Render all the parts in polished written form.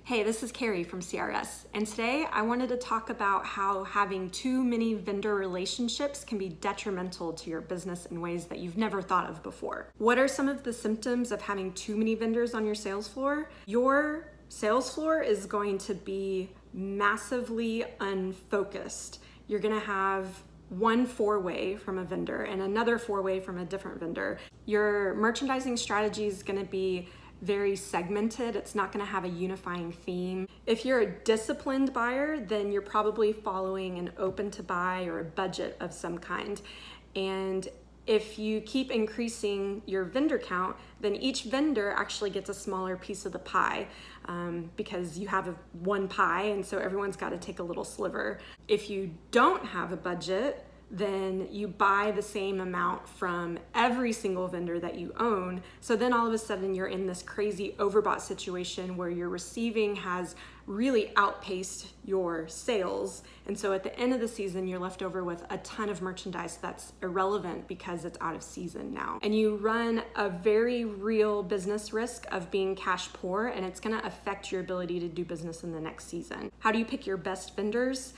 Hey, this is Carrie from CRS, and today I wanted to talk about how having too many vendor relationships can be detrimental to your business in ways that you've never thought of before. What are some of the symptoms of having too many vendors on your sales floor? Your sales floor is going to be massively unfocused. You're gonna have one four-way from a vendor and another four-way from a different vendor. Your merchandising strategy is gonna be very segmented. It's not going to have a unifying theme. If you're a disciplined buyer, then you're probably following an open to buy or a budget of some kind. And if you keep increasing your vendor count, then each vendor actually gets a smaller piece of the pie because you have one pie, and so everyone's got to take a little sliver. If you don't have a budget, then you buy the same amount from every single vendor that you own. So then all of a sudden you're in this crazy overbought situation where your receiving has really outpaced your sales. And so at the end of the season, you're left over with a ton of merchandise that's irrelevant because it's out of season now. And you run a very real business risk of being cash poor, and it's gonna affect your ability to do business in the next season. How do you pick your best vendors?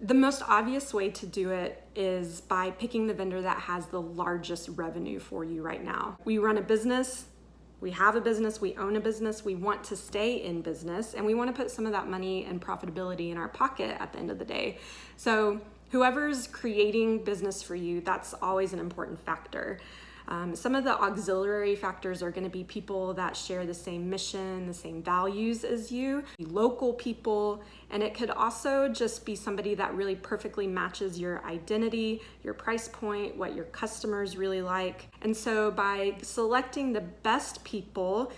The most obvious way to do it is by picking the vendor that has the largest revenue for you right now. We run a business, we have a business, we own a business, we want to stay in business, and we want to put some of that money and profitability in our pocket at the end of the day. So whoever's creating business for you, that's always an important factor. Some of the auxiliary factors are going to be people that share the same mission, the same values as you, local people, and it could also just be somebody that really perfectly matches your identity, your price point, what your customers really like. And so by selecting the best people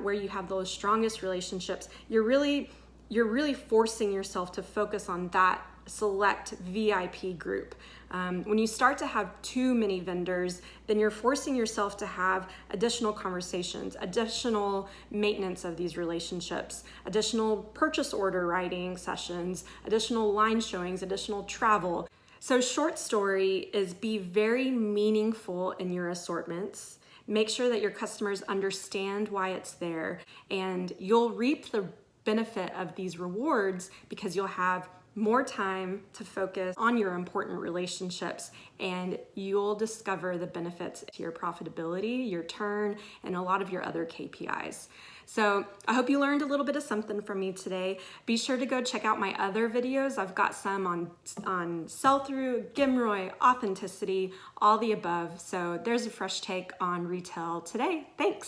where you have those strongest relationships, you're really forcing yourself to focus on that select VIP group. When you start to have too many vendors, then you're forcing yourself to have additional conversations, additional maintenance of these relationships, additional purchase order writing sessions, additional line showings, additional travel. So short story is be very meaningful in your assortments. Make sure that your customers understand why it's there, and you'll reap the benefit of these rewards because you'll have more time to focus on your important relationships, and you'll discover the benefits to your profitability, your turn, and a lot of your other KPIs. So I hope you learned a little bit of something from me today. Be sure to go check out my other videos. I've got some on sell-through, Gimroy, authenticity, all the above. So there's a fresh take on retail today. Thanks.